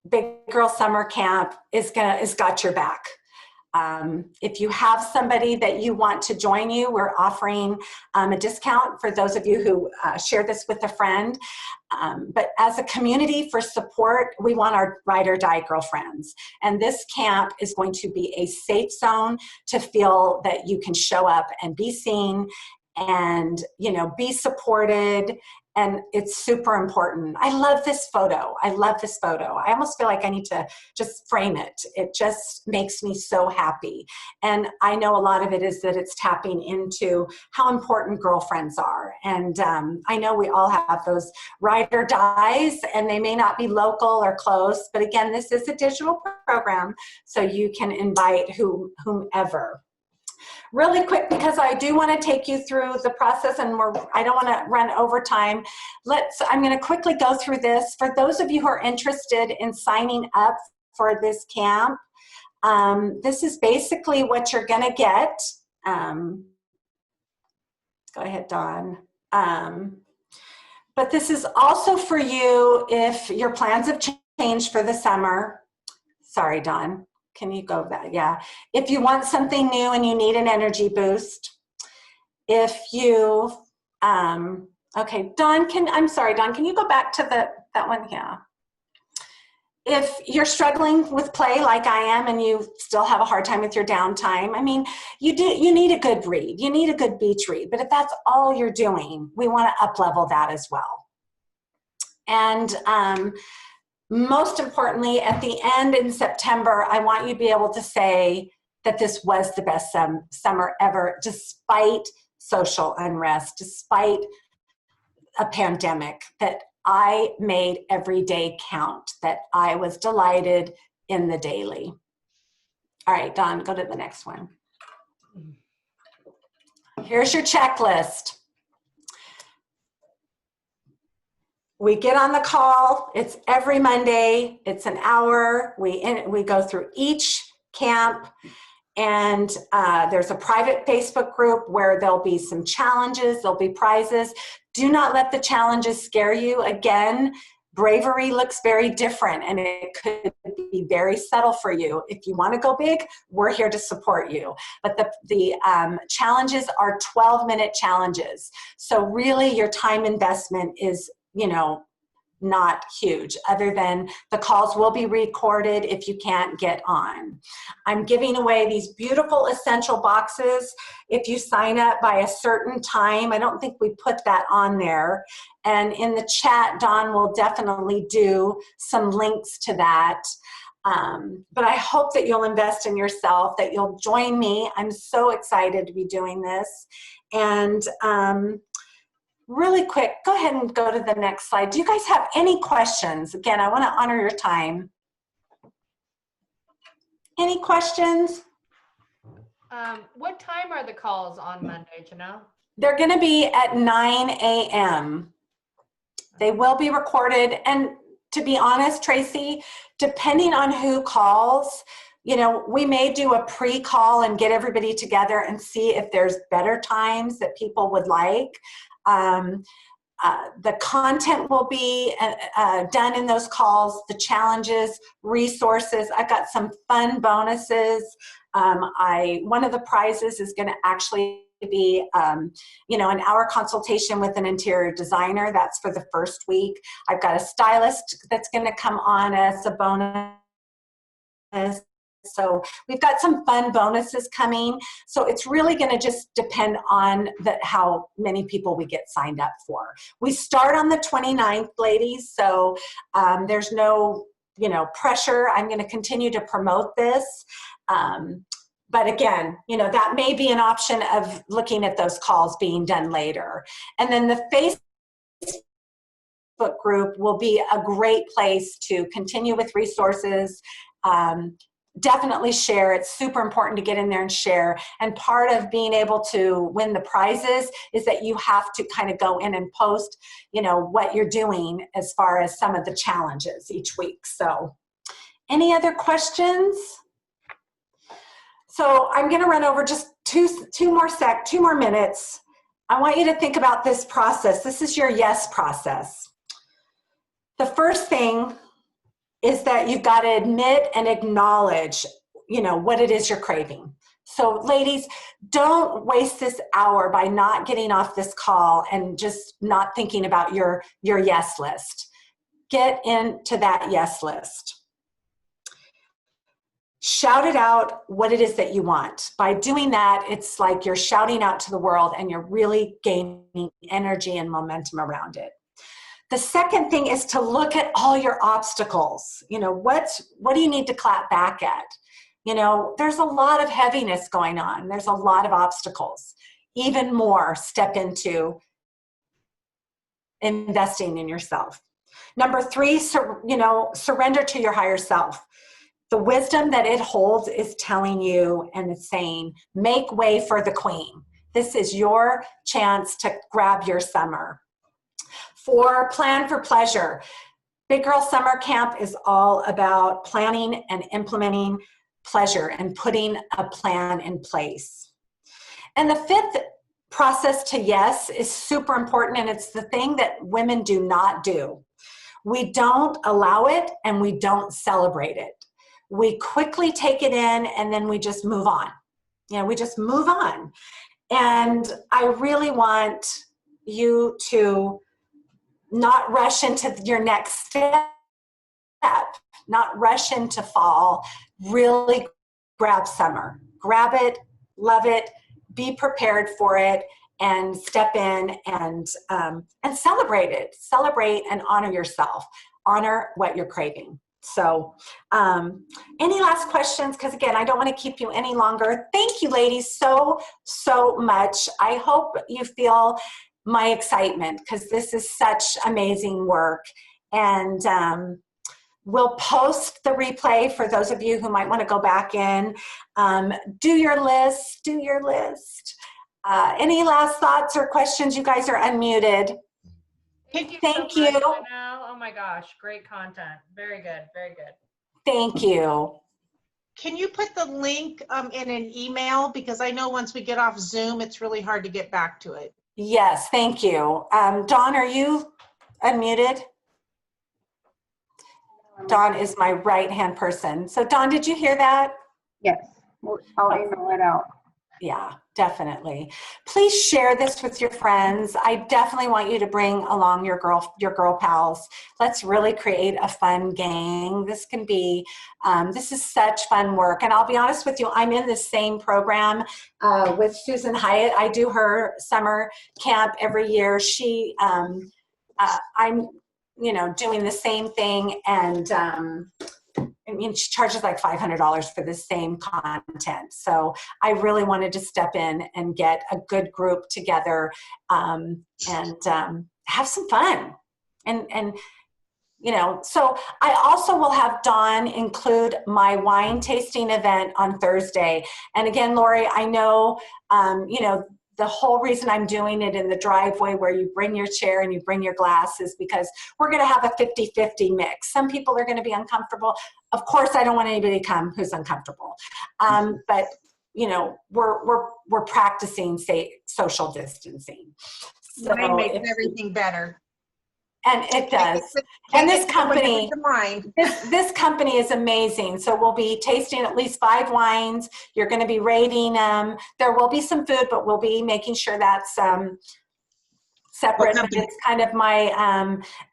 Big Girl Summer Camp is got your back. If you have somebody that you want to join you, we're offering a discount for those of you who share this with a friend. But as a community for support, we want our ride or die girlfriends. And this camp is going to be a safe zone to feel that you can show up and be seen and, you know, be supported. And it's super important. I love this photo. I love this photo. I almost feel like I need to just frame it. It just makes me so happy. And I know a lot of it is that it's tapping into how important girlfriends are. And I know we all have those ride or dies, and they may not be local or close. But again, this is a digital program, so you can invite whomever. Really quick, because I do want to take you through the process, and I don't want to run over time. I'm going to quickly go through this. For those of you who are interested in signing up for this camp, this is basically what you're going to get. Go ahead, Dawn. But this is also for you if your plans have changed for the summer. Sorry, Dawn. Can you go back? Yeah. If you want something new and you need an energy boost. If you, okay, Dawn, I'm sorry, Dawn, can you go back to that one? Yeah. If you're struggling with play like I am and you still have a hard time with your downtime, I mean, you need a good read. You need a good beach read. But if that's all you're doing, we want to up-level that as well. And most importantly, at the end in September, I want you to be able to say that this was the best summer ever, despite social unrest, despite a pandemic, that I made every day count, that I was delighted in the daily. All right, Dawn, go to the next one. Here's your checklist. We get on the call. It's every Monday. It's an hour. We go through each camp, and there's a private Facebook group where there'll be some challenges. There'll be prizes. Do not let the challenges scare you. Again, bravery looks very different, and it could be very subtle for you. If you want to go big, we're here to support you. But the challenges are 12-minute challenges. So really, your time investment is, you know, not huge, other than the calls will be recorded if you can't get on. I'm giving away these beautiful essential boxes if you sign up by a certain time. I don't think we put that on there. And in the chat, Dawn will definitely do some links to that. But I hope that you'll invest in yourself, that you'll join me. I'm so excited to be doing this. And really quick, go ahead and go to the next slide. Do you guys have any questions? Again, I want to honor your time. Any questions? What time are the calls on Monday, Janelle? They're going to be at 9 a.m. They will be recorded. And to be honest, Tracy, depending on who calls, you know, we may do a pre-call and get everybody together and see if there's better times that people would like. The content will be done in those calls, the challenges, resources. I've got some fun bonuses. One of the prizes is going to actually be, you know, an hour consultation with an interior designer. That's for the first week. I've got a stylist that's going to come on as a bonus. So we've got some fun bonuses coming. So it's really going to just depend on how many people we get signed up for. We start on the 29th, ladies. So there's no, you know, pressure. I'm going to continue to promote this. But again, you know, that may be an option of looking at those calls being done later. And then the Facebook group will be a great place to continue with resources. Definitely share. It's super important to get in there and share. And part of being able to win the prizes is that you have to kind of go in and post, you know, what you're doing as far as some of the challenges each week. So any other questions? So I'm going to run over just two more minutes. I want you to think about this process. This is your yes process. The first thing is that you've got to admit and acknowledge, you know, what it is you're craving. So ladies, don't waste this hour by not getting off this call and just not thinking about your yes list. Get into that yes list. Shout it out what it is that you want. By doing that, it's like you're shouting out to the world and you're really gaining energy and momentum around it. The second thing is to look at all your obstacles. You know, what do you need to clap back at? You know, there's a lot of heaviness going on. There's a lot of obstacles. Even more, step into investing in yourself. Number 3, surrender to your higher self. The wisdom that it holds is telling you and it's saying, make way for the queen. This is your chance to grab your summer. 4, plan for pleasure. Big Girl Summer Camp is all about planning and implementing pleasure and putting a plan in place. And the 5th process to yes is super important, and it's the thing that women do not do. We don't allow it and we don't celebrate it. We quickly take it in and then we just move on. You know, we just move on. And I really want you to not rush into your next step, not rush into fall. Really grab summer. Grab it, love it, be prepared for it, and step in and celebrate it. Celebrate and honor yourself. Honor what you're craving. So any last questions? Because again, I don't want to keep you any longer. Thank you, ladies, so much. I hope you feel my excitement because this is such amazing work. And we'll post the replay for those of you who might want to go back in. Do your list. Any last thoughts or questions? You guys are unmuted. Thank you. Thank so much, you. Janelle. Oh my gosh, great content. Very good, very good. Thank you. Can you put the link in an email? Because I know once we get off Zoom, it's really hard to get back to it. Yes, thank you. Dawn, are you unmuted? Dawn is my right-hand person. So Dawn, did you hear that? Yes, I'll email it out. Yeah, definitely. Please share this with your friends. I definitely want you to bring along your girl pals. Let's really create a fun gang. This can be, this is such fun work. And I'll be honest with you, I'm in the same program with Susan Hyatt. I do her summer camp every year. I'm, doing the same thing, and she charges like $500 for the same content. So I really wanted to step in and get a good group together and have some fun. And so I also will have Dawn include my wine tasting event on Thursday. And again, Lori, I know, the whole reason I'm doing it in the driveway where you bring your chair and you bring your glass is because we're going to have a 50-50 mix. Some people are going to be uncomfortable. Of course, I don't want anybody to come who's uncomfortable. But we're practicing, social distancing. So Wine makes everything better. And it does. And this company, Mind. this company is amazing. So we'll be tasting at least 5 wines. You're going to be rating them. There will be some food, but we'll be making sure that's separate. But it's kind of my,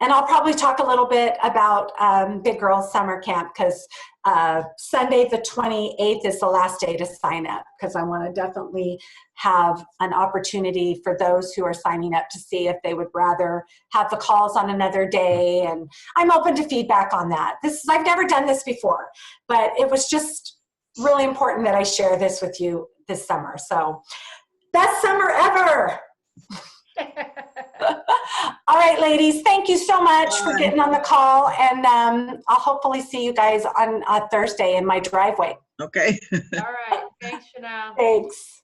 and I'll probably talk a little bit about Big Girls Summer Camp, because Sunday the 28th is the last day to sign up, because I want to definitely have an opportunity for those who are signing up to see if they would rather have the calls on another day. And I'm open to feedback on that. I've never done this before, but it was just really important that I share this with you this summer. So best summer ever. All right, ladies, thank you so much for getting on the call, and I'll hopefully see you guys on Thursday in my driveway. Okay. All right. Thanks, Chanel. Thanks.